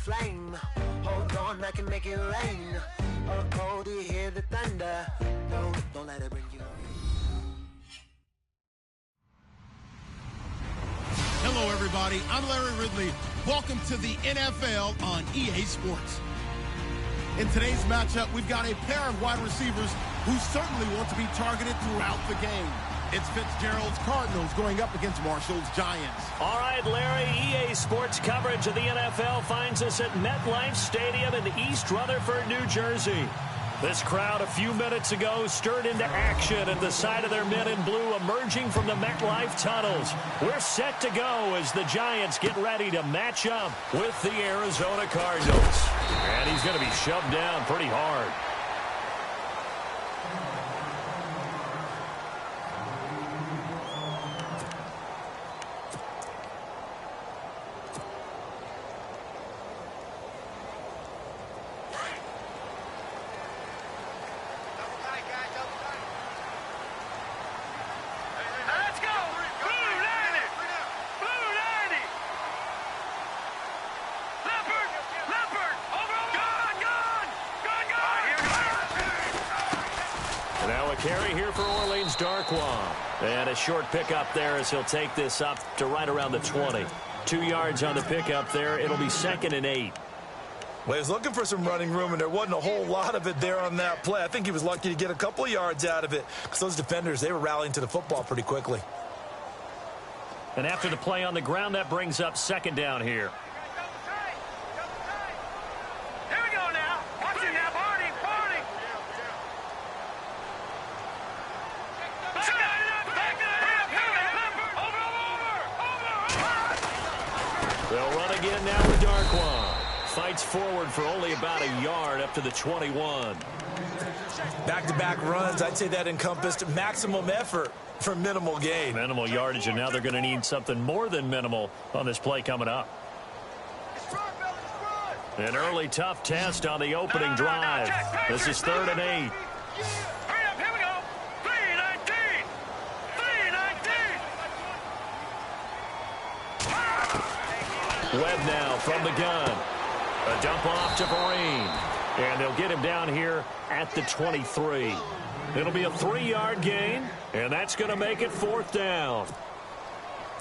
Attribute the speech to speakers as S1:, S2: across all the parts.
S1: flame. Hold on, I can make it rain. Oh, do you hear the thunder? No, don't let it bring you.
S2: Hello, everybody. I'm Larry Ridley. Welcome to the NFL on EA Sports. In today's matchup, we've got a pair of wide receivers who certainly want to be targeted throughout the game. It's Fitzgerald's Cardinals going up against Marshall's Giants.
S3: All right, Larry, EA Sports coverage of the NFL finds us at MetLife Stadium in East Rutherford, New Jersey. This crowd a few minutes ago stirred into action at the sight of their men in blue emerging from the MetLife tunnels. We're set to go as the Giants get ready to match up with the Arizona Cardinals. And he's going to be shoved down pretty hard. Carry here for Orleans Darkwa. And a short pickup there as he'll take this up to right around the 20. 2 yards on the pickup there. It'll be 2nd and 8.
S4: Well, he was looking for some running room, and there wasn't a whole lot of it there on that play. I think he was lucky to get a couple of yards out of it because those defenders, they were rallying to the football pretty quickly.
S3: And after the play on the ground, that brings up 2nd down here. They'll run again now with Darkwa. Fights forward for only about a yard up to the 21.
S4: Back-to-back runs, I'd say that encompassed maximum effort for minimal gain.
S3: Minimal yardage, and now they're going to need something more than minimal on this play coming up. An early tough test on the opening drive. This is 3rd and 8. Webb now from the gun. A dump off to Vereen. And they'll get him down here at the 23. It'll be a 3-yard gain, and that's going to make it 4th down.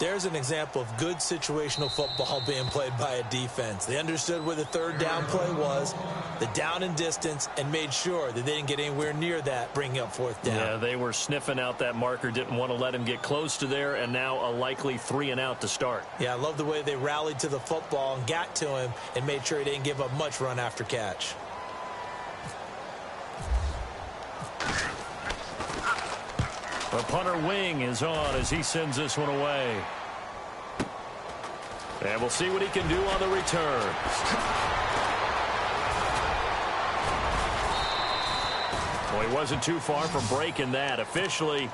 S4: There's an example of good situational football being played by a defense. They understood where the 3rd down play was, the down and distance, and made sure that they didn't get anywhere near that, bringing up 4th down.
S3: Yeah, they were sniffing out that marker, didn't want to let him get close to there, and now a likely 3 and out to start.
S4: Yeah, I love the way they rallied to the football and got to him and made sure he didn't give up much run after catch.
S3: The punter wing is on as he sends this one away. And we'll see what he can do on the return. Well, he wasn't too far from breaking that. Officially,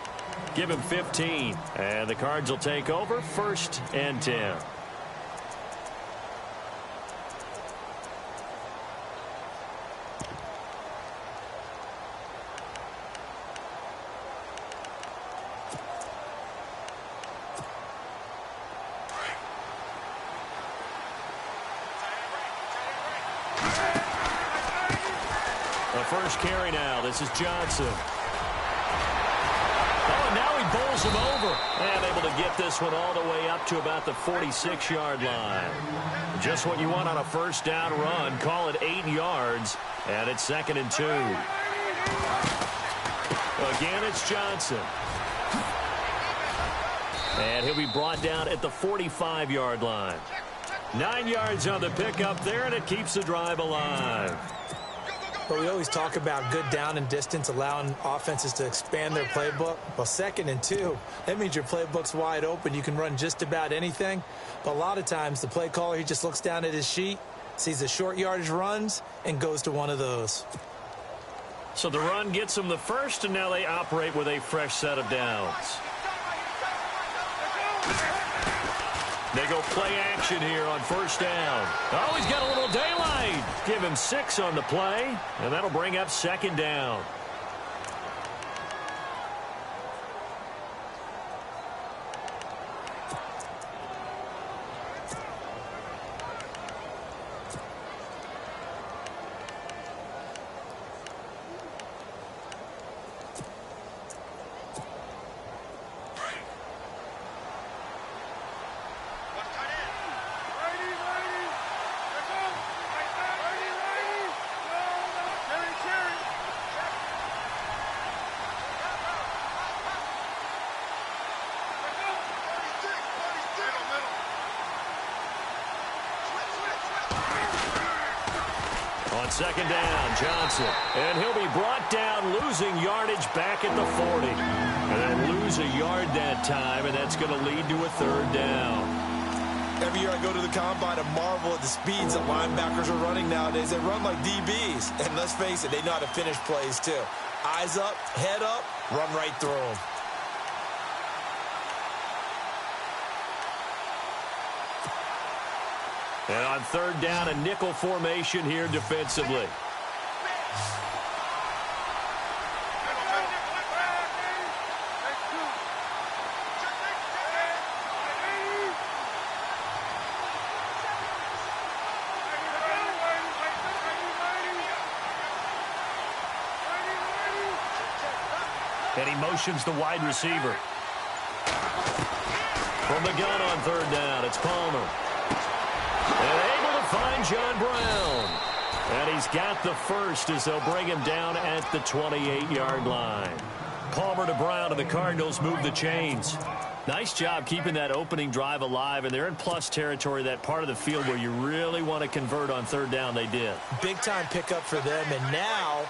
S3: give him 15. And the Cards will take over 1st and 10. First carry now. This is Johnson. Oh, and now he bowls him over. And able to get this one all the way up to about the 46-yard line. Just what you want on a 1st down run. Call it 8 yards. And it's 2nd and 2. Again, it's Johnson. And he'll be brought down at the 45-yard line. 9 yards on the pickup there, and it keeps the drive alive.
S4: But we always talk about good down and distance, allowing offenses to expand their playbook. Well, 2nd and 2, that means your playbook's wide open. You can run just about anything. But a lot of times, the play caller, he just looks down at his sheet, sees the short yardage runs, and goes to one of those.
S3: So the run gets them the first, and now they operate with a fresh set of downs. They go play action here on 1st down. Oh, he's got a little daylight. Give him 6 on the play, and that'll bring up 2nd down. on second down, Johnson. And he'll be brought down, losing yardage back at the 40. And then lose a yard that time, and that's going to lead to a third down.
S4: Every year I go to the combine and marvel at the speeds that linebackers are running nowadays. They run like DBs. And let's face it, they know how to finish plays too. Eyes up, head up, run right through them.
S3: And on third down, a nickel formation here defensively. And he motions the wide receiver. From the gun on third down, it's Palmer. And able to find John Brown. And he's got the first as they'll bring him down at the 28-yard line. Palmer to Brown, and the Cardinals move the chains. Nice job keeping that opening drive alive, and they're in plus territory, that part of the field where you really want to convert on third down. They did.
S4: Big-time pickup for them, and now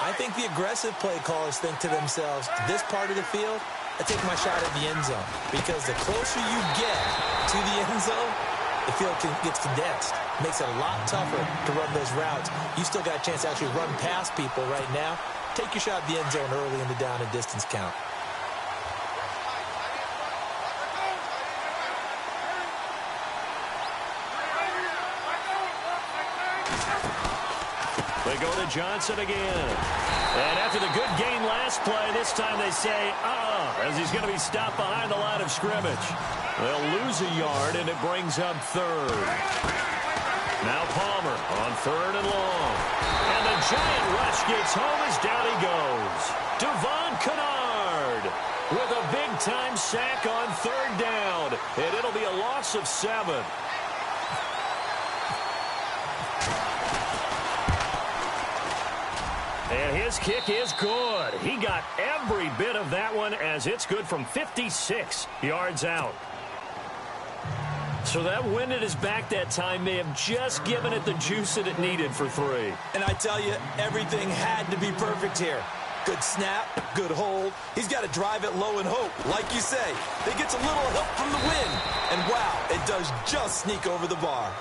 S4: I think the aggressive play callers think to themselves, this part of the field, I take my shot at the end zone. Because the closer you get to the end zone, the field gets condensed. Makes it a lot tougher to run those routes. You still got a chance to actually run past people right now. Take your shot at the end zone early in the down and distance count.
S3: They go to Johnson again. And after the good gain last play, this time they say, as he's going to be stopped behind the line of scrimmage. They'll lose a yard, and it brings up third. Now Palmer on third and long. And the giant rush gets home as down he goes. Devon Kennard with a big-time sack on third down. And it'll be a loss of 7. And his kick is good. He got every bit of that one, as it's good from 56 yards out. So that wind at his back that time may have just given it the juice that it needed for 3.
S4: And I tell you, everything had to be perfect here. Good snap, good hold. He's got to drive it low and hope. Like you say, they gets a little help from the wind. And wow, it does just sneak over the bar.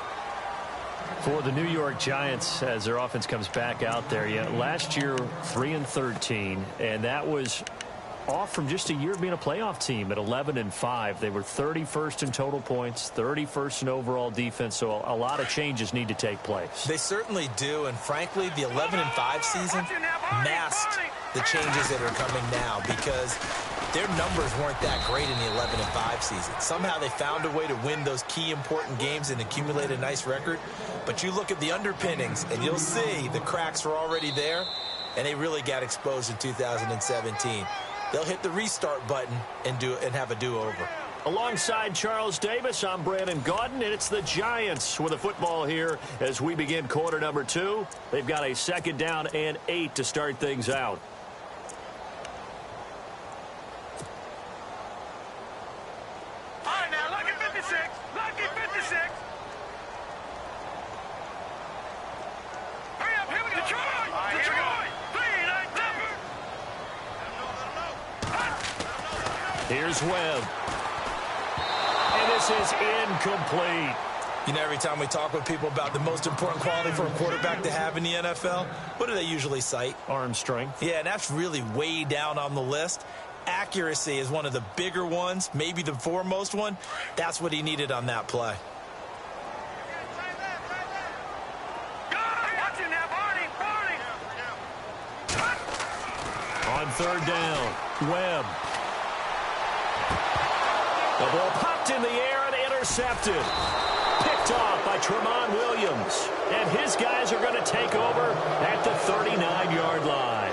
S3: For the New York Giants, as their offense comes back out there, last year 3-13, and that was off from just a year of being a playoff team at 11-5. They were 31st in total points, 31st in overall defense, so a lot of changes need to take place.
S4: They certainly do, and frankly, the 11-5 season masked the changes that are coming now, because their numbers weren't that great in the 11-5 season. Somehow they found a way to win those key important games and accumulate a nice record. But you look at the underpinnings, and you'll see the cracks were already there, and they really got exposed in 2017. They'll hit the restart button and have a do-over.
S3: Alongside Charles Davis, I'm Brandon Gaudin, and it's the Giants with a football here as we begin quarter number 2. They've got a second down and 8 to start things out.
S5: All right, now, look at 56. Look at 56. Hurry up, here we go. Detroit! Right, Detroit! 3, 9,
S3: Here's Webb. And this is incomplete.
S4: You know, every time we talk with people about the most important quality for a quarterback to have in the NFL, what do they usually cite?
S3: Arm strength.
S4: Yeah, and that's really way down on the list. Accuracy is one of the bigger ones, maybe the foremost one. That's what he needed on that play.
S3: On third down, Webb. The ball popped in the air and intercepted. Picked off by Tramon Williams. And his guys are going to take over at the 39-yard line.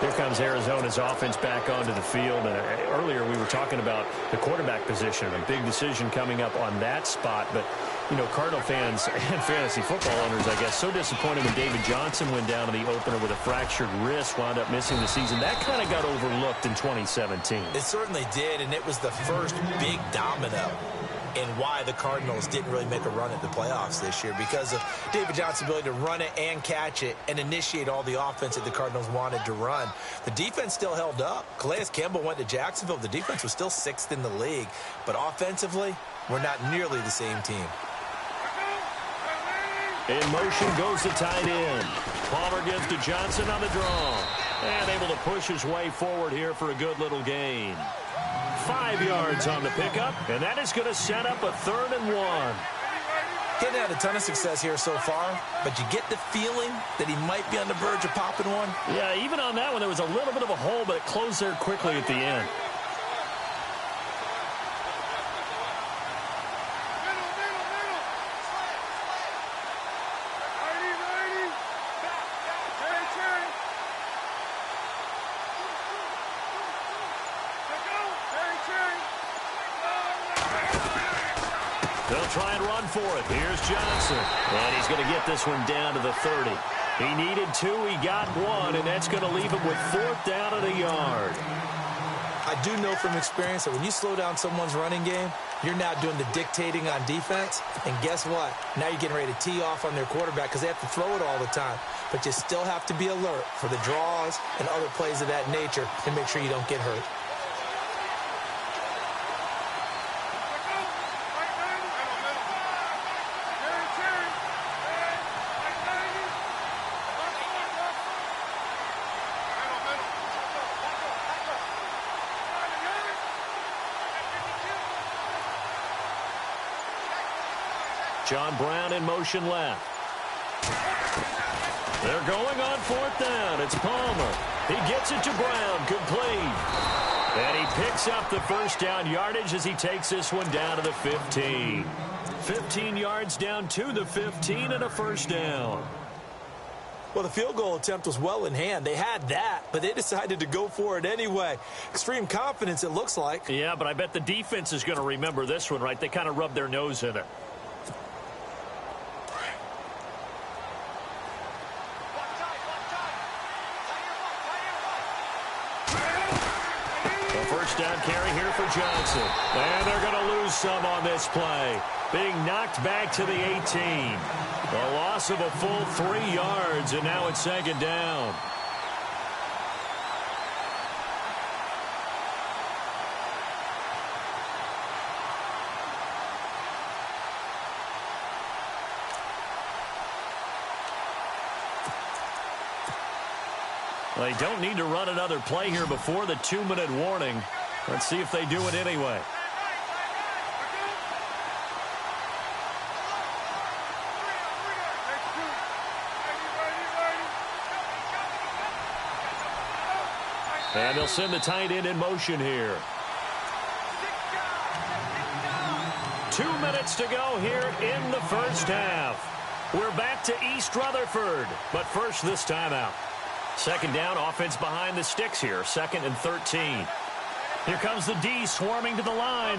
S3: Here comes Arizona's offense back onto the field. Earlier we were talking about the quarterback position. A big decision coming up on that spot. But, you know, Cardinal fans and fantasy football owners, I guess, so disappointed when David Johnson went down in the opener with a fractured wrist, wound up missing the season. That kind of got overlooked in 2017.
S4: It certainly did, and it was the first big domino and why the Cardinals didn't really make a run at the playoffs this year, because of David Johnson's ability to run it and catch it and initiate all the offense that the Cardinals wanted to run. The defense still held up. Calais Campbell went to Jacksonville. The defense was still 6th in the league. But offensively, we're not nearly the same team.
S3: In motion goes the tight end. Palmer gives to Johnson on the draw. And able to push his way forward here for a good little gain. 5 yards on the pickup, and that is going to set up a 3rd and 1.
S4: He hadn't had a ton of success here so far, but you get the feeling that he might be on the verge of popping one.
S3: Yeah, even on that one, there was a little bit of a hole, but it closed there quickly at the end. They'll try and run for it. Here's Johnson. And he's going to get this one down to the 30. He needed 2. He got 1, and that's going to leave him with 4th down and a yard.
S4: I do know from experience that when you slow down someone's running game, you're now doing the dictating on defense. And guess what? Now you're getting ready to tee off on their quarterback because they have to throw it all the time. But you still have to be alert for the draws and other plays of that nature and make sure you don't get hurt.
S3: John Brown in motion left. They're going on 4th down. It's Palmer. He gets it to Brown. Complete. And he picks up the 1st down yardage as he takes this one down to the 15. 15 yards down to the 15 and a 1st down.
S4: Well, the field goal attempt was well in hand. They had that, but they decided to go for it anyway. Extreme confidence, it looks like.
S3: Yeah, but I bet the defense is going to remember this one, right? They kind of rubbed their nose in it. Down carry here for Johnson. And they're going to lose some on this play. Being knocked back to the 18. A loss of a full 3 yards, and now it's 2nd down. They don't need to run another play here before the 2-minute warning. Let's see if they do it anyway. And they'll send the tight end in motion here. 2 minutes to go here in the 1st half. We're back to East Rutherford, but first this timeout. 2nd down, offense behind the sticks here. 2nd and 13. Here comes the D swarming to the line.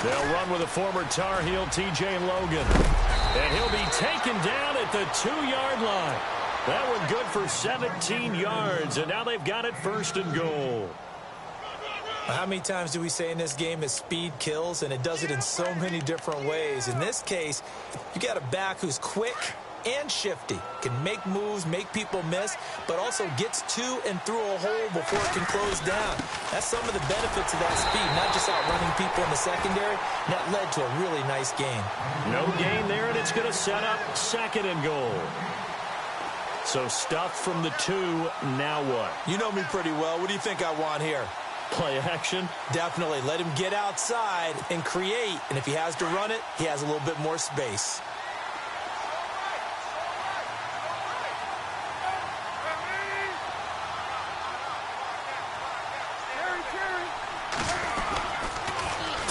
S3: They'll run with a former Tar Heel, T.J. Logan. And he'll be taken down at the 2-yard line. That one good for 17 yards, and now they've got it 1st and goal.
S4: How many times do we say in this game is speed kills, and it does it in so many different ways. In this case, you got a back who's quick and shifty, can make moves, make people miss, but also gets to and through a hole before it can close down. That's some of the benefits of that speed, not just outrunning people in the secondary. And that led to a really nice game.
S3: No gain there, and it's going to set up 2nd and goal. So stuff from the 2, now what?
S4: You know me pretty well. What do you think I want here?
S3: Play action?
S4: Definitely. Let him get outside and create, and if he has to run it, he has a little bit more space.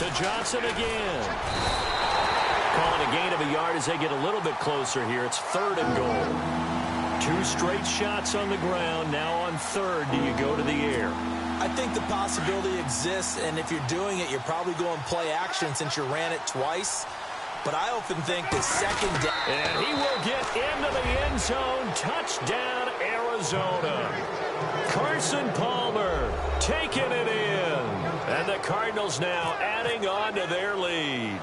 S3: To Johnson again. Calling a gain of a yard as they get a little bit closer here. It's 3rd and goal. 2 straight shots on the ground. Now on 3rd, do you go to the air?
S4: I think the possibility exists, and if you're doing it, you're probably going play action since you ran it twice. But I often think that 2nd down.
S3: And he will get into the end zone. Touchdown, Arizona. Carson Palmer taking it in. And the Cardinals now adding on to their lead.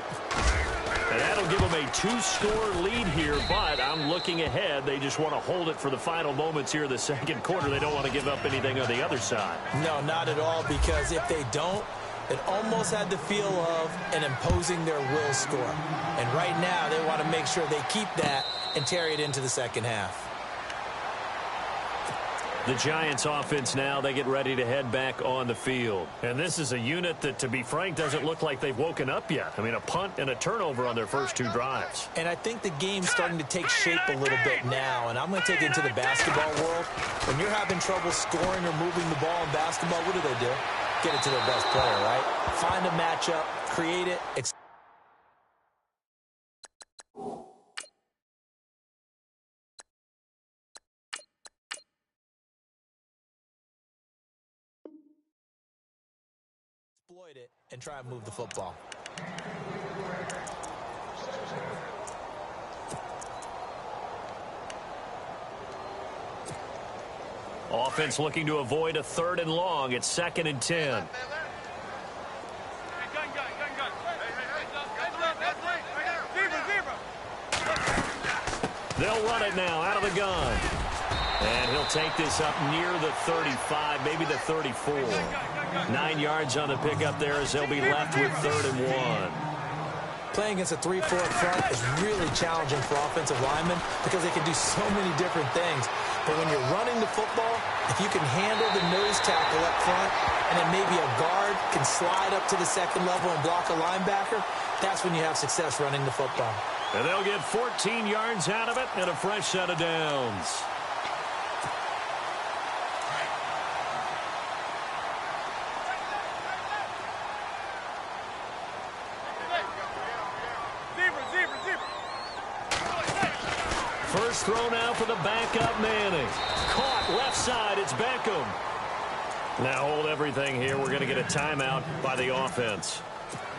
S3: And that'll give them a 2-score lead here, but I'm looking ahead. They just want to hold it for the final moments here in the 2nd quarter. They don't want to give up anything on the other side.
S4: No, not at all, because if they don't, it almost had the feel of an imposing their will score. And right now, they want to make sure they keep that and carry it into the 2nd half.
S3: The Giants offense now, they get ready to head back on the field. And this is a unit that, to be frank, doesn't look like they've woken up yet. I mean, a punt and a turnover on their first 2 drives.
S4: And I think the game's starting to take shape a little bit now. And I'm going to take it into the basketball world. When you're having trouble scoring or moving the ball in basketball, what do? Get it to their best player, right? Find a matchup, create it, exploit it, and try and move the football.
S3: Offense looking to avoid a 3rd and long. It's 2nd and 10. They'll run it now out of the gun. And he'll take this up near the 35, maybe the 34. 9 yards on the pickup there as they'll be left with 3rd and 1.
S4: Playing against a 3-4 up front is really challenging for offensive linemen because they can do so many different things. But when you're running the football, if you can handle the nose tackle up front and then maybe a guard can slide up to the 2nd level and block a linebacker, that's when you have success running the football.
S3: And they'll get 14 yards out of it and a fresh set of downs. First throw now for the backup Manning. Caught left side. It's Beckham. Now hold everything here. We're going to get a timeout by the offense,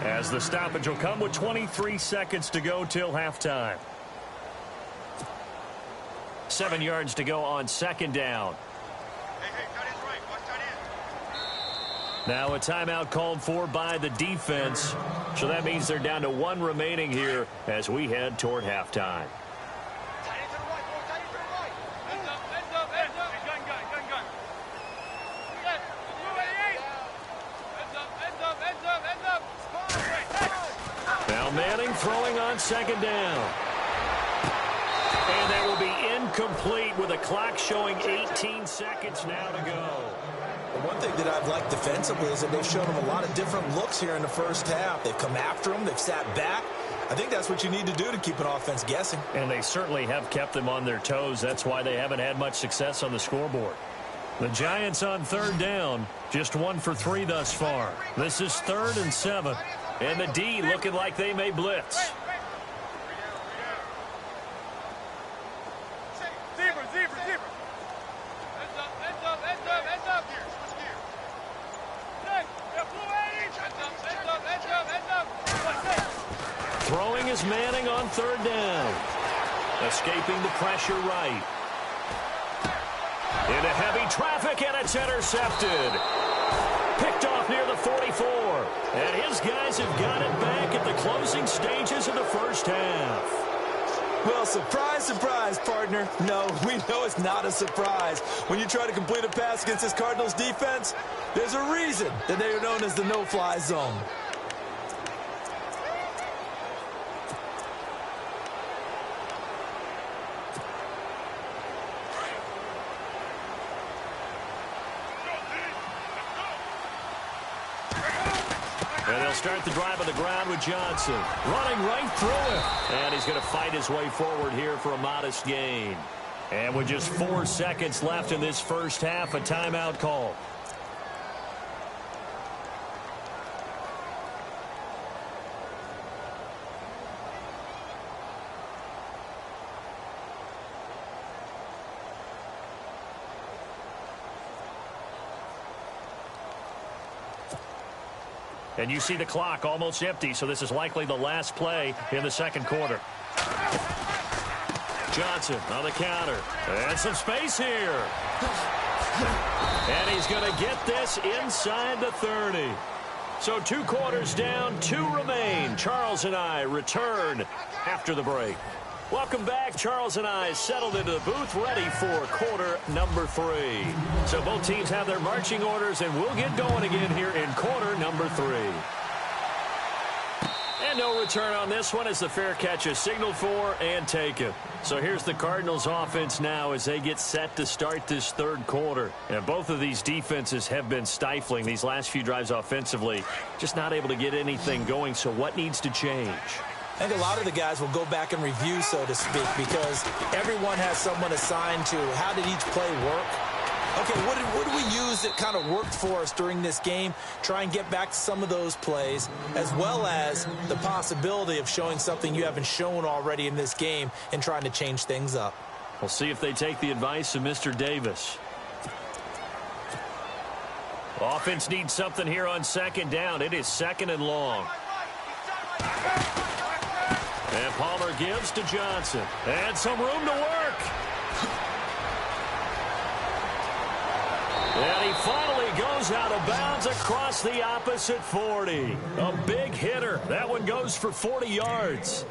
S3: as the stoppage will come with 23 seconds to go till halftime. 7 yards to go on 2nd down. Now a timeout called for by the defense. So that means they're down to 1 remaining here as we head toward halftime. Now Manning throwing on 2nd down. And that will be incomplete with a clock showing 18 seconds now to go.
S4: One thing that I've liked defensively is that they've shown them a lot of different looks here in the first half. They've come after them. They've sat back. I think that's what you need to do to keep an offense guessing.
S3: And they certainly have kept them on their toes. That's why they haven't had much success on the scoreboard. The Giants on 3rd down, just 1 for 3 thus far. This is 3rd and 7. And the D looking like they may blitz. Throwing is Manning on 3rd down. Escaping the pressure right. Into heavy traffic, and it's intercepted. Picked off near the 44. And his guys have got it back at the closing stages of the first half.
S4: Well, surprise, surprise, partner. No, we know it's not a surprise. When you try to complete a pass against this Cardinals defense, there's a reason that they are known as the no-fly zone.
S3: And they'll start the drive on the ground with Johnson. Running right through it. And he's going to fight his way forward here for a modest gain. And with just 4 seconds left in this first half, a timeout call. And you see the clock almost empty, so this is likely the last play in the second quarter. Johnson on the counter. And some space here. And he's going to get this inside the 30. So 2 quarters down, 2 remain. Charles and I return after the break. Welcome back. Charles and I settled into the booth, ready for quarter number 3. So both teams have their marching orders, and we'll get going again here in quarter number 3. And no return on this one as the fair catch is signaled for and taken. So here's the Cardinals offense now as they get set to start this third quarter. And both of these defenses have been stifling these last few drives offensively. Just not able to get anything going. So what needs to change?
S4: I think a lot of the guys will go back and review, so to speak, because everyone has someone assigned to how did each play work. Okay, what did we use that kind of worked for us during this game? Try and get back to some of those plays, as well as the possibility of showing something you haven't shown already in this game and trying to change things up.
S3: We'll see if they take the advice of Mr. Davis. Offense needs something here on second down. It is 2nd and long. And Palmer gives to Johnson. And some room to work. And he finally goes out of bounds across the opposite 40. A big hitter. That one goes for 40 yards.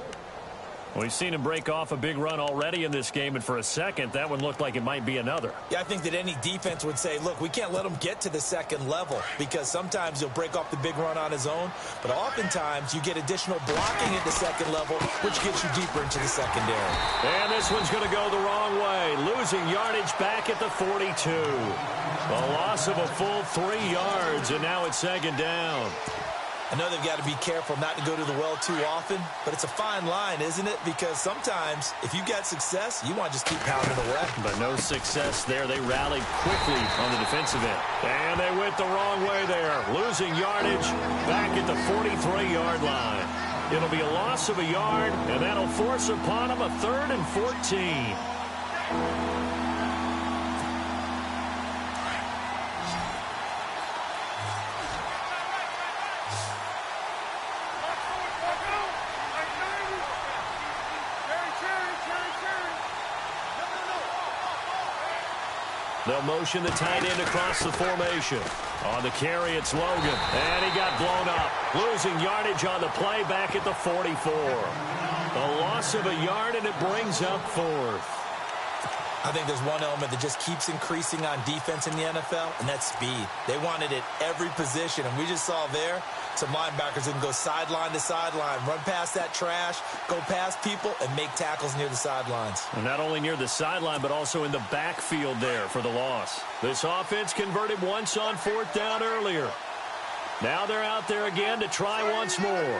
S3: We've seen him break off a big run already in this game, and for a second, that one looked like it might be another.
S4: Yeah, I think that any defense would say, look, we can't let him get to the second level because sometimes he'll break off the big run on his own, but oftentimes you get additional blocking at the second level, which gets you deeper into the secondary.
S3: And this one's going to go the wrong way, losing yardage back at the 42. A loss of a full 3 yards, and now it's 2nd down.
S4: I know they've got to be careful not to go to the well too often, but it's a fine line, isn't it? Because sometimes, if you get success, you want to just keep pounding away.
S3: But no success there. They rallied quickly on the defensive end. And they went the wrong way there, losing yardage back at the 43-yard line. It'll be a loss of a yard, and that'll force upon them a 3rd and 14. They'll motion the tight end across the formation. On the carry, it's Logan. And he got blown up. Losing yardage on the play back at the 44. A loss of a yard, and it brings up 4th.
S4: I think there's one element that just keeps increasing on defense in the NFL, and that's speed. They want it at every position, and we just saw there some linebackers who can go sideline to sideline, run past that trash, go past people, and make tackles near the sidelines.
S3: And not only near the sideline, but also in the backfield there for the loss. This offense converted once on 4th down earlier. Now they're out there again to try once more.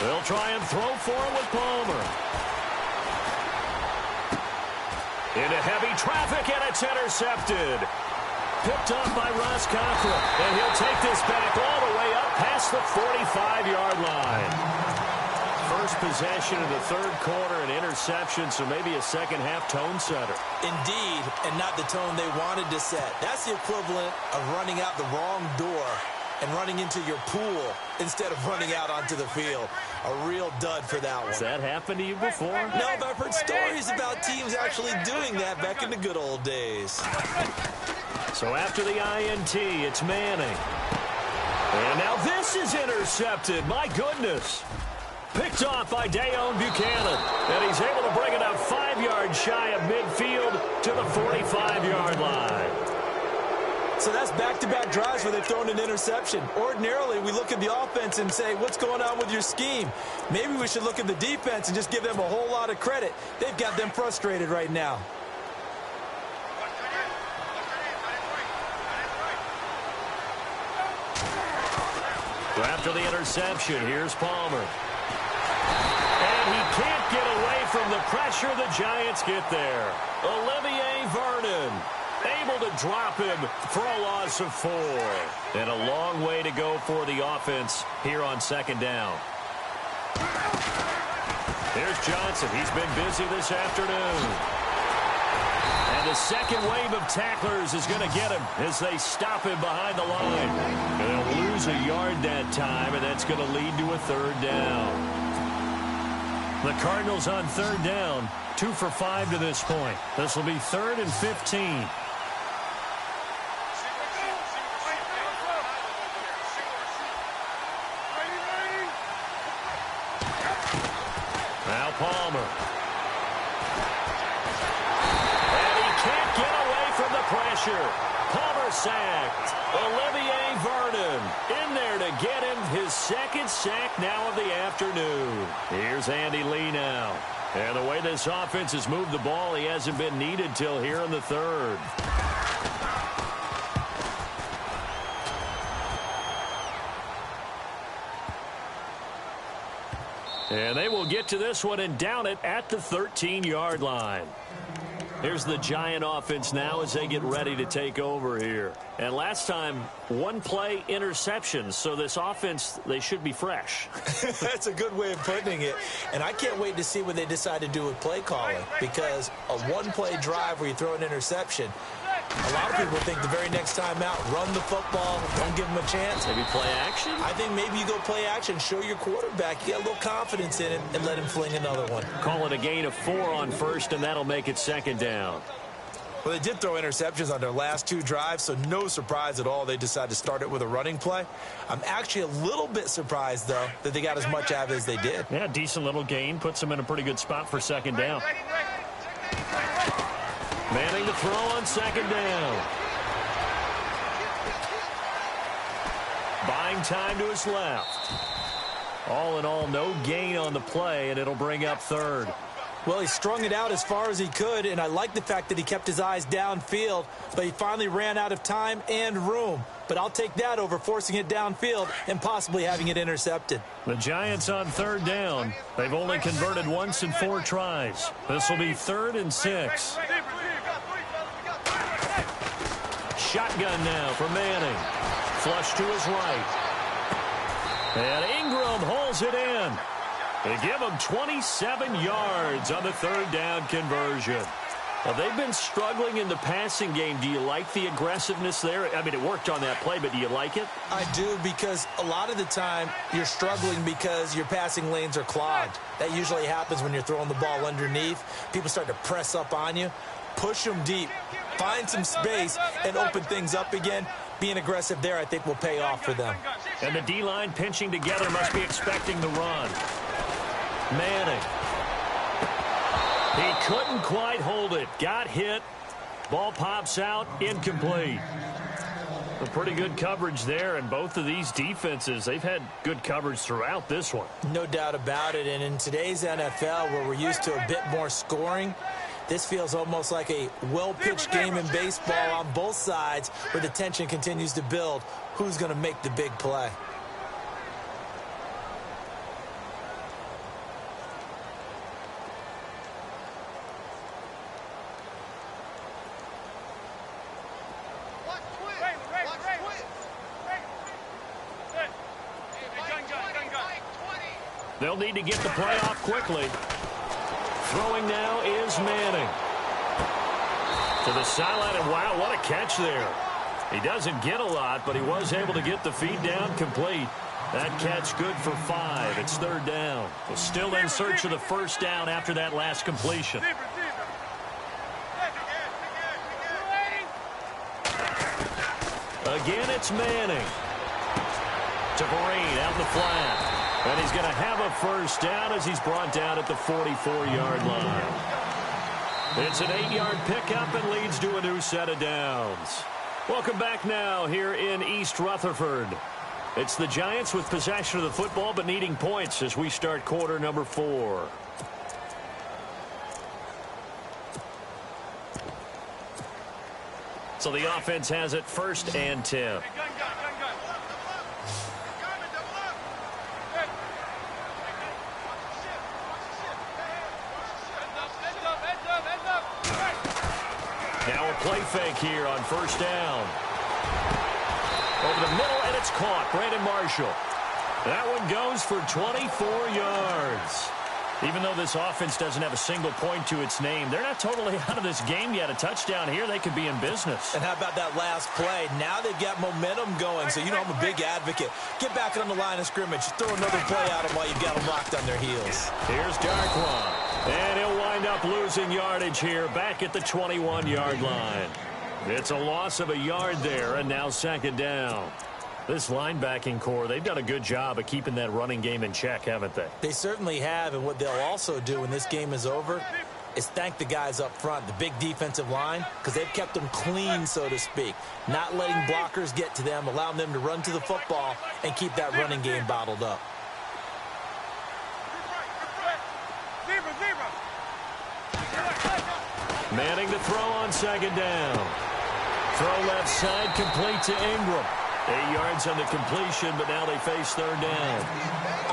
S3: They'll try and throw for it with Palmer. Into heavy traffic, and it's intercepted. Picked up by Ross Cochran. And he'll take this back all the way up past the 45-yard line. First possession of the third quarter, an interception, so maybe a second-half tone setter.
S4: Indeed, and not the tone they wanted to set. That's the equivalent of running out the wrong door and running into your pool instead of running out onto the field. A real dud for that one.
S3: Has that happened to you before?
S4: No, but I've heard stories about teams actually doing that back in the good old days.
S3: So after the INT, it's Manning. And now this is intercepted. My goodness. Picked off by Dayon Buchanan. And he's able to bring it up 5 yards shy of midfield to the 45-yard line.
S4: So that's back-to-back drives where they've thrown an interception. Ordinarily, we look at the offense and say, what's going on with your scheme? Maybe we should look at the defense and just give them a whole lot of credit. They've got them frustrated right now.
S3: So after the interception, here's Palmer. And he can't get away from the pressure. The Giants get there. Olivier Vernon able to drop him for a loss of 4. And a long way to go for the offense here on second down. Here's Johnson. He's been busy this afternoon. And the second wave of tacklers is going to get him as they stop him behind the line. And they'll lose a yard that time, and that's going to lead to a third down. The Cardinals on third down, 2 for 5 to this point. This will be 3rd and 15. Now Palmer. And he can't get away from the pressure. Palmer sacked. Olivier Vernon in there to get him his second sack now of the afternoon. Here's Andy Lee now. And the way this offense has moved the ball, he hasn't been needed till here in the third. And they will get to this one and down it at the 13-yard line. Here's the Giant offense now as they get ready to take over here. And last time, one play interception. So this offense, they should be fresh.
S4: That's a good way of putting it. And I can't wait to see what they decide to do with play calling. Because a one-play drive where you throw an interception, a lot of people think the very next time out, run the football, don't give them a chance.
S3: Maybe play action?
S4: I think maybe you go play action, show your quarterback, you get a little confidence in him, and let him fling another one.
S3: Call it a gain of 4 on first, and that'll make it second down.
S4: Well, they did throw interceptions on their last 2 drives, so no surprise at all they decided to start it with a running play. I'm actually a little bit surprised, though, that they got as much out of it as they did.
S3: Yeah, decent little gain. Puts them in a pretty good spot for second down. Manning to throw on second down. Buying time to his left. All in all, no gain on the play, and it'll bring up third.
S4: Well, he strung it out as far as he could, and I like the fact that he kept his eyes downfield, but he finally ran out of time and room. But I'll take that over forcing it downfield and possibly having it intercepted.
S3: The Giants on third down. They've only converted once in 4 tries. This will be 3rd and 6. Shotgun now for Manning. Flush to his right. And Ingram holds it in. They give him 27 yards on the third down conversion. Well, they've been struggling in the passing game. Do you like the aggressiveness there? I mean, it worked on that play, but do you like it?
S4: I do, because a lot of the time you're struggling because your passing lanes are clogged. That usually happens when you're throwing the ball underneath. People start to press up on you. Push them deep. Find some space and open things up again. Being aggressive there, I think, will pay off for them.
S3: And the D-line pinching together must be expecting the run. Manning. He couldn't quite hold it. Got hit. Ball pops out. Incomplete. A pretty good coverage there, and both of these defenses, they've had good coverage throughout this one.
S4: No doubt about it, and in today's NFL, where we're used to a bit more scoring, this feels almost like a well-pitched game in baseball on both sides where the tension continues to build. Who's going to make the big play?
S3: They'll need to get the play off quickly. Throwing now is Manning. To the sideline, and wow, what a catch there. He doesn't get a lot, but he was able to get the feed down complete. That catch good for 5. It's third down. Well, still in search of the first down after that last completion. Again, it's Manning. To Vereen out in the flat. And he's going to have a first down as he's brought down at the 44-yard line. It's an 8-yard pickup and leads to a new set of downs. Welcome back now here in East Rutherford. It's the Giants with possession of the football but needing points as we start quarter number 4. So the offense has it 1st and 10. Now a play fake here on first down. Over the middle, and it's caught. Brandon Marshall. That one goes for 24 yards. Even though this offense doesn't have a single point to its name, they're not totally out of this game yet. A touchdown here, they could be in business.
S4: And how about that last play? Now they've got momentum going, so I'm a big advocate. Get back on the line of scrimmage. Throw another play at them while you've got them locked on their heels.
S3: Here's Darkwan, and he'll wind up losing yardage here back at the 21-yard line. It's a loss of a yard there, and now second down. This linebacking core, they've done a good job of keeping that running game in check, haven't they?
S4: They certainly have, and what they'll also do when this game is over is thank the guys up front, the big defensive line, because they've kept them clean, so to speak. Not letting blockers get to them, allowing them to run to the football and keep that running game bottled up.
S3: Manning to throw on second down. Throw left side, complete to Ingram. 8 yards on the completion, but now they face third down.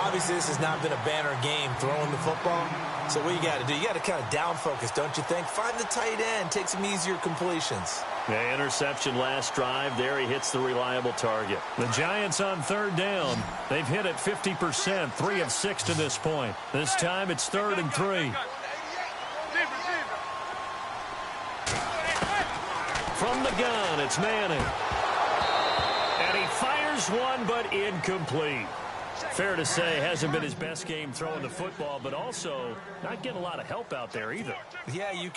S4: Obviously, this has not been a banner game throwing the football. So what you got to do, you got to kind of down focus, don't you think? Find the tight end, take some easier completions.
S3: Yeah, interception last drive. There he hits the reliable target. The Giants on third down. They've hit it 50%, 3 of 6 to this point. This time it's 3rd and 3. From the gun, it's Manning. And he fires one, but incomplete. Fair to say, hasn't been his best game throwing the football, but also not getting a lot of help out there either.
S4: Yeah, you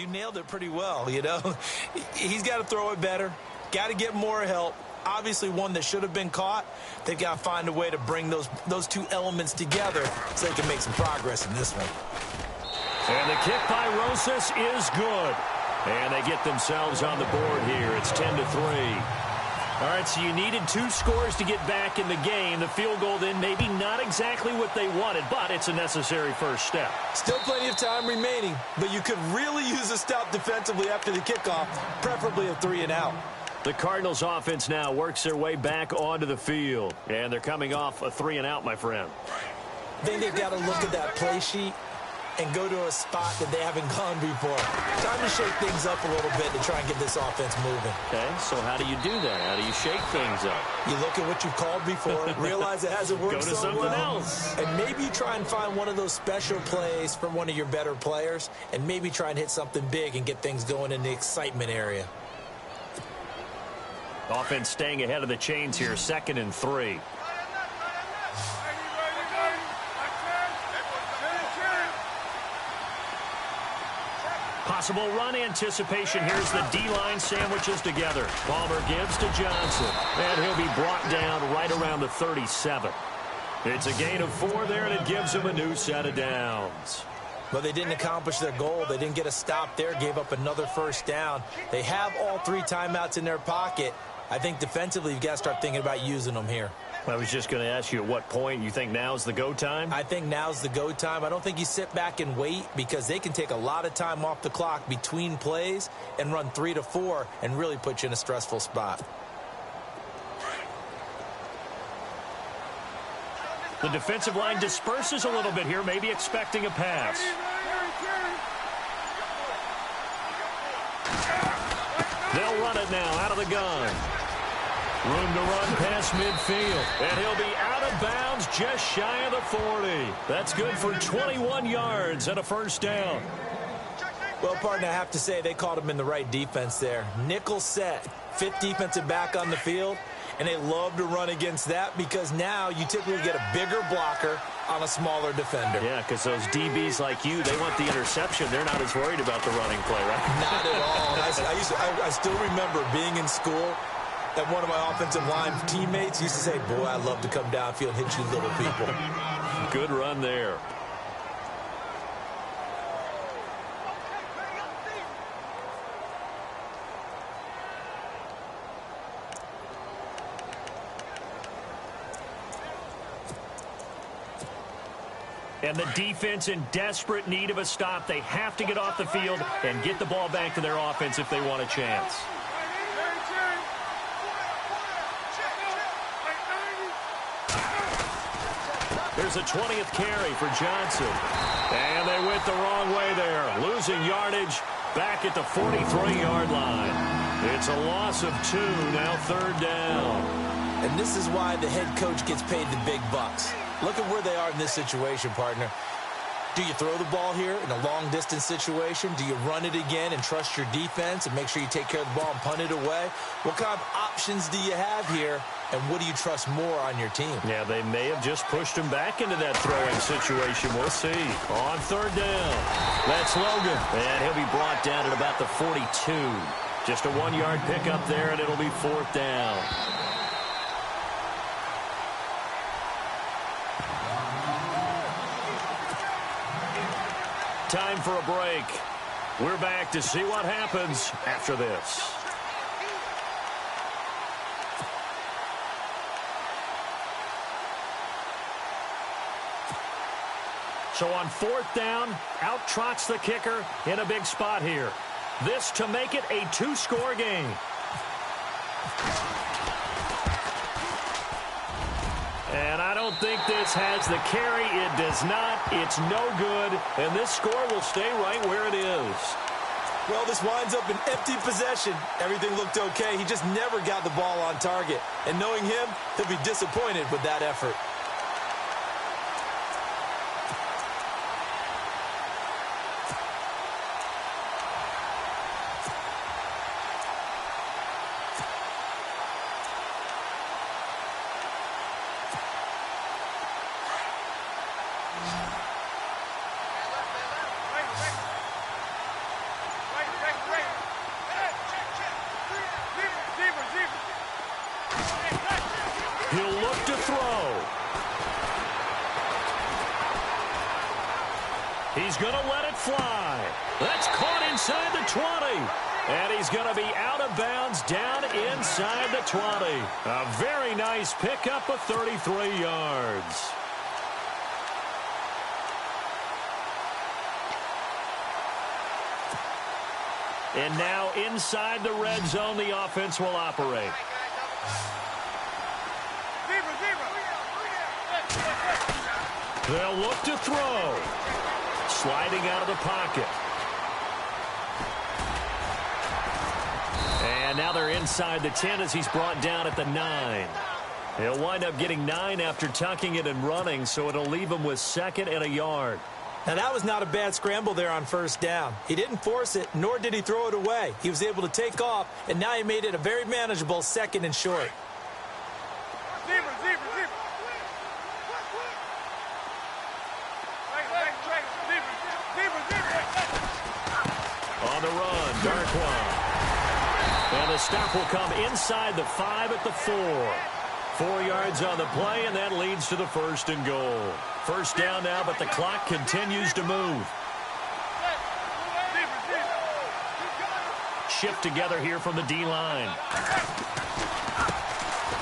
S4: nailed it pretty well, He's got to throw it better, got to get more help. Obviously one that should have been caught. They've got to find a way to bring those two elements together so they can make some progress in this one.
S3: And the kick by Rosas is good. And they get themselves on the board here. It's 10-3. All right, so you needed 2 scores to get back in the game. The field goal then maybe not exactly what they wanted, but it's a necessary first step.
S4: Still plenty of time remaining, but you could really use a stop defensively after the kickoff, preferably a 3-and-out.
S3: The Cardinals offense now works their way back onto the field, and they're coming off a 3-and-out, my friend.
S4: I think they've got to look at that play sheet and go to a spot that they haven't gone before. Time to shake things up a little bit to try and get this offense moving.
S3: Okay, so how do you do that? How do you shake things up?
S4: You look at what you've called before, realize it hasn't worked
S3: so well. Go to something else.
S4: And maybe you try and find one of those special plays from one of your better players, and maybe try and hit something big and get things going in the excitement area.
S3: Offense staying ahead of the chains here, 2nd and 3. Possible run anticipation. Here's the D-line sandwiches together. Palmer gives to Johnson. And he'll be brought down right around the 37. It's a gain of 4 there, and it gives him a new set of downs.
S4: But they didn't accomplish their goal. They didn't get a stop there, gave up another first down. They have all 3 timeouts in their pocket. I think defensively you've got to start thinking about using them here.
S3: I was just going to ask you at what point you think now's the go time?
S4: I think now's the go time. I don't think you sit back and wait because they can take a lot of time off the clock between plays and run 3 to 4 and really put you in a stressful spot.
S3: The defensive line disperses a little bit here, maybe expecting a pass. They'll run it now out of the gun. Room to run past midfield. And he'll be out of bounds just shy of the 40. That's good for 21 yards and a first down.
S4: Well, partner, I have to say they caught him in the right defense there. Nickel set, 5th defensive back on the field. And they love to run against that because now you typically get a bigger blocker on a smaller defender.
S3: Yeah, because those DBs like you, they want the interception. They're not as worried about the running play, right?
S4: Not at all. I still remember being in school and one of my offensive line teammates used to say, boy, I love to come downfield and hit you little people.
S3: Good run there. And the defense in desperate need of a stop. They have to get off the field and get the ball back to their offense if they want a chance. Here's a 20th carry for Johnson. And they went the wrong way there. Losing yardage back at the 43-yard line. It's a loss of 2, now 3rd down.
S4: And this is why the head coach gets paid the big bucks. Look at where they are in this situation, partner. Do you throw the ball here in a long-distance situation? Do you run it again and trust your defense and make sure you take care of the ball and punt it away? What kind of options do you have here, and what do you trust more on your team?
S3: Yeah, they may have just pushed him back into that throwing situation. We'll see. On third down, that's Logan. And he'll be brought down at about the 42. Just a 1-yard pickup there, and it'll be fourth down. Time for a break. We're back to see what happens after this. So on fourth down, out trots the kicker in a big spot here. This to make it a 2-score game. And I don't think this has the carry. It does not. It's no good. And this score will stay right where it is.
S4: Well, this winds up an empty possession. Everything looked okay. He just never got the ball on target. And knowing him, he'll be disappointed with that effort.
S3: He'll look to throw. He's going to let it fly. That's caught inside the 20. And he's going to be out of bounds down inside the 20. A very nice pickup of 33 yards. And now inside the red zone, the offense will operate. They'll look to throw. Sliding out of the pocket. And now they're inside the 10 as he's brought down at the 9. He'll wind up getting 9 after tucking it and running, so it'll leave him with 2nd and a yard.
S4: Now, that was not a bad scramble there on first down. He didn't force it, nor did he throw it away. He was able to take off, and now he made it a very manageable 2nd and short.
S3: On the run, Darkwan. And the stop will come inside the 5 at the 4. 4 yards on the play, and that leads to the 1st and goal. First down now, but the clock continues to move. Shift together here from the D-line.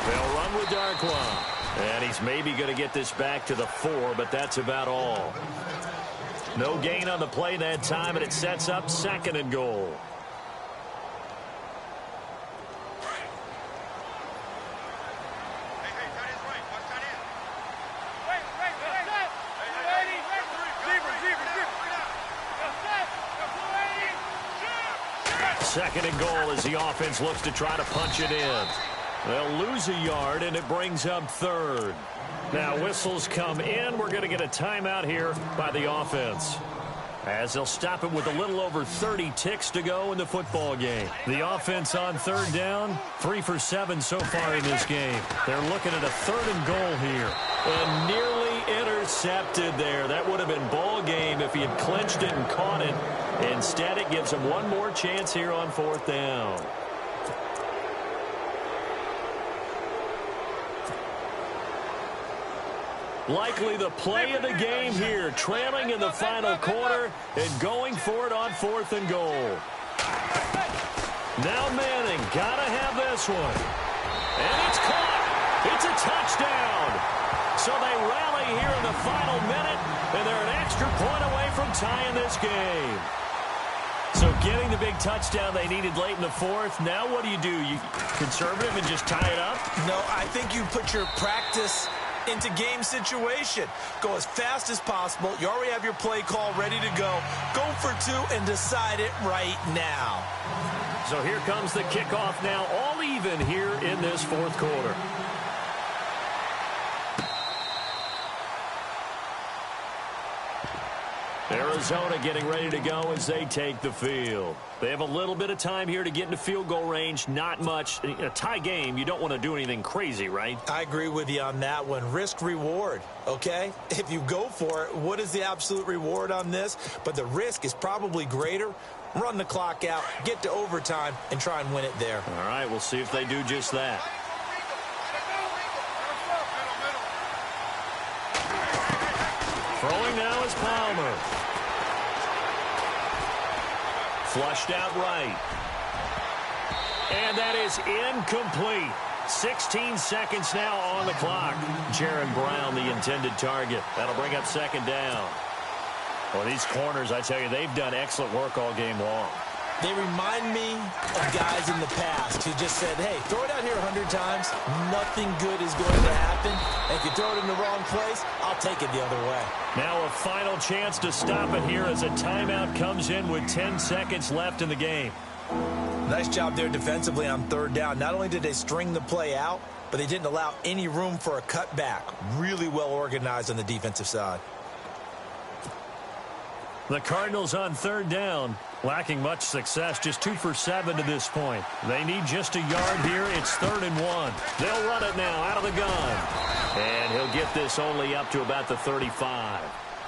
S3: They'll run with Darkwan. And he's maybe going to get this back to the 4, but that's about all. No gain on the play that time, and it sets up 2nd and goal. Second and goal as the offense looks to try to punch it in. They'll lose a yard, and it brings up 3rd. Now whistles come in. We're going to get a timeout here by the offense, as they'll stop it with a little over 30 ticks to go in the football game. The offense on 3rd down, 3 for 7 so far in this game. They're looking at a 3rd and goal here. And nearly intercepted there. That would have been ball game if he had clinched it and caught it. Instead, it gives him one more chance here on 4th down. Likely the play of the game here, trailing in the final quarter and going for it on 4th and goal. Now Manning, gotta have this one. And it's caught. It's a touchdown. So they rally here in the final minute, and they're an extra point away from tying this game. So getting the big touchdown they needed late in the 4th. Now what do? You conservative and just tie it up?
S4: No, I think you put your practice into game situation. Go as fast as possible. You already have your play call ready to go. Go for 2 and decide it right now.
S3: So here comes the kickoff now, all even here in this 4th quarter. Arizona getting ready to go as they take the field. They have a little bit of time here to get into field goal range. Not much. In a tie game, you don't want to do anything crazy, right?
S4: I agree with you on that one. Risk reward, okay? If you go for it, what is the absolute reward on this? But the risk is probably greater. Run the clock out, get to overtime, and try and win it there.
S3: All right, we'll see if they do just that. Throwing now is Palmer. Flushed out right. And that is incomplete. 16 seconds now on the clock. Jaron Brown, the intended target. That'll bring up second down. Well, these corners, I tell you, they've done excellent work all game long.
S4: They remind me of guys in the past who just said, hey, throw it out here 100 times. Nothing good is going to happen. And if you throw it in the wrong place, I'll take it the other way.
S3: Now a final chance to stop it here as a timeout comes in with 10 seconds left in the game.
S4: Nice job there defensively on third down. Not only did they string the play out, but they didn't allow any room for a cutback. Really well organized on the defensive side.
S3: The Cardinals on third down, lacking much success, just 2 for 7 to this point. They need just a yard here. It's 3rd and 1. They'll run it now out of the gun. And he'll get this only up to about the 35.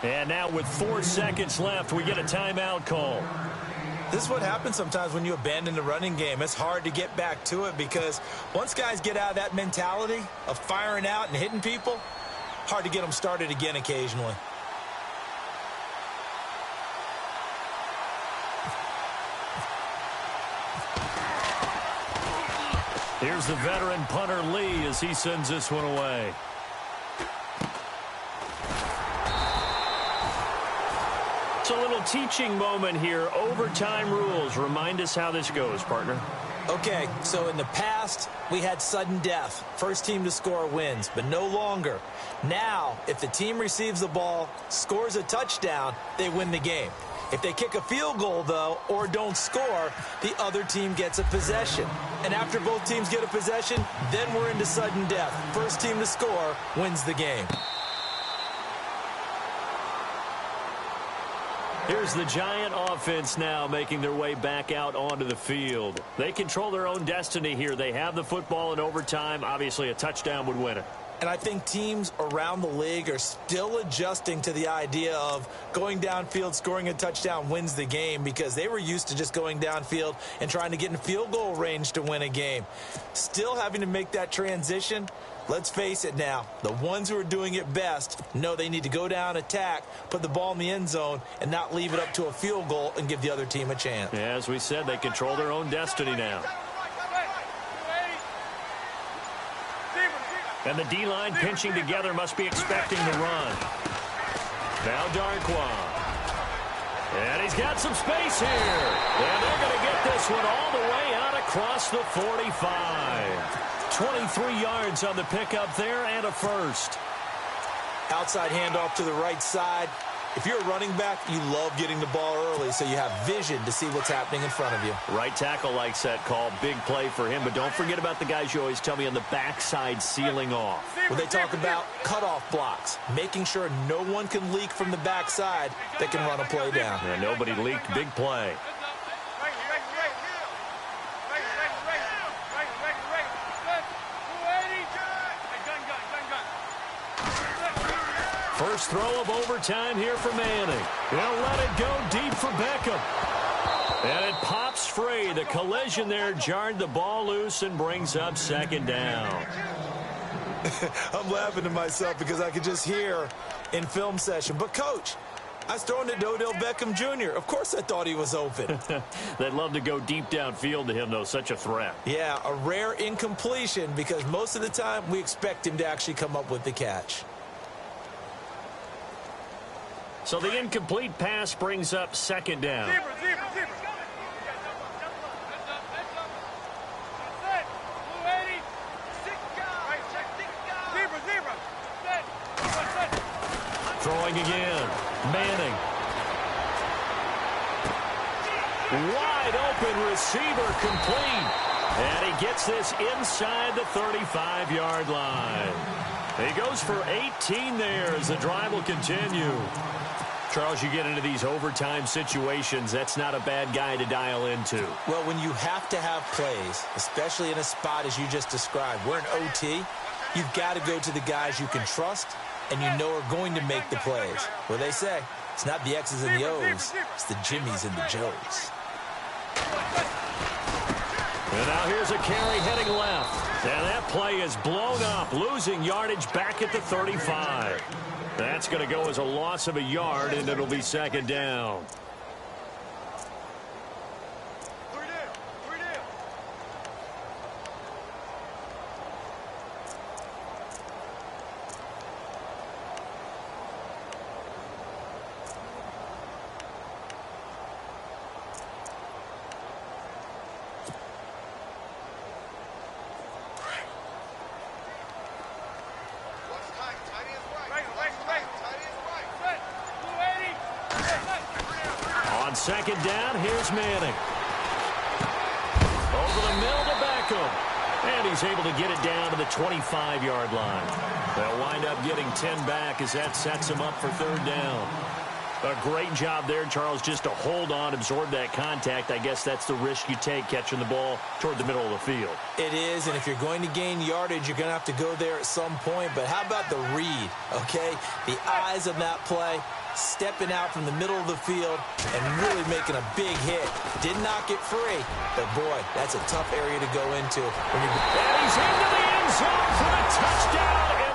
S3: And now with 4 seconds left, we get a timeout call.
S4: This is what happens sometimes when you abandon the running game. It's hard to get back to it because once guys get out of that mentality of firing out and hitting people, hard to get them started again occasionally.
S3: Here's the veteran punter Lee as he sends this one away. It's a little teaching moment here. Overtime rules. Remind us how this goes, partner.
S4: Okay, so in the past, we had sudden death. First team to score wins, but no longer. Now, if the team receives the ball, scores a touchdown, they win the game. If they kick a field goal, though, or don't score, the other team gets a possession. And after both teams get a possession, then we're into sudden death. First team to score wins the game.
S3: Here's the Giant offense now making their way back out onto the field. They control their own destiny here. They have the football in overtime. Obviously, a touchdown would win it.
S4: And I think teams around the league are still adjusting to the idea of going downfield, scoring a touchdown wins the game because they were used to just going downfield and trying to get in field goal range to win a game. Still having to make that transition. Let's face it now, the ones who are doing it best know they need to go down, attack, put the ball in the end zone, and not leave it up to a field goal and give the other team a chance.
S3: Yeah, as we said, they control their own destiny now. And the D-line pinching together must be expecting the run. Now Darkwa. And he's got some space here. And they're going to get this one all the way out across the 45. 23 yards on the pickup there and a first.
S4: Outside handoff to the right side. If you're a running back, you love getting the ball early so you have vision to see what's happening in front of you.
S3: Right tackle likes that call. Big play for him. But don't forget about the guys you always tell me on the backside sealing off.
S4: When they talk about cutoff blocks, making sure no one can leak from the backside that can run a play down.
S3: Yeah, nobody leaked. Big play. First throw of overtime here for Manning. They'll let it go deep for Beckham. And it pops free. The collision there jarred the ball loose and brings up second down.
S4: I'm laughing to myself because I could just hear in film session. But, Coach, I was throwing to Odell Beckham Jr. Of course I thought he was open.
S3: They'd love to go deep downfield to him, though. Such a threat.
S4: Yeah, a rare incompletion because most of the time we expect him to actually come up with the catch.
S3: So the incomplete pass brings up second down. Throwing again. Manning. Wide open receiver complete. And he gets this inside the 35-yard line. He goes for 18 there as the drive will continue. Charles, you get into these overtime situations, that's not a bad guy to dial into.
S4: Well, when you have to have plays, especially in a spot as you just described, we're in OT, you've got to go to the guys you can trust and you know are going to make the plays. Well, they say it's not the X's and the O's, it's the Jimmies and the Joes.
S3: And now here's a carry heading left. And that play is blown up, losing yardage back at the 35. That's going to go as a loss of a yard, and it'll be second down. On second down, here's Manning. Over the middle to Beckham. And he's able to get it down to the 25-yard line. They'll wind up getting 10 back as that sets him up for third down. A great job there, Charles, just to hold on, absorb that contact. I guess that's the risk you take catching the ball toward the middle of the field.
S4: It is, and if you're going to gain yardage, you're going to have to go there at some point. But how about the read, okay? The eyes of that play, stepping out from the middle of the field and really making a big hit. Didn't knock it free, but boy, that's a tough area to go into.
S3: And he's into the end zone for the touchdown.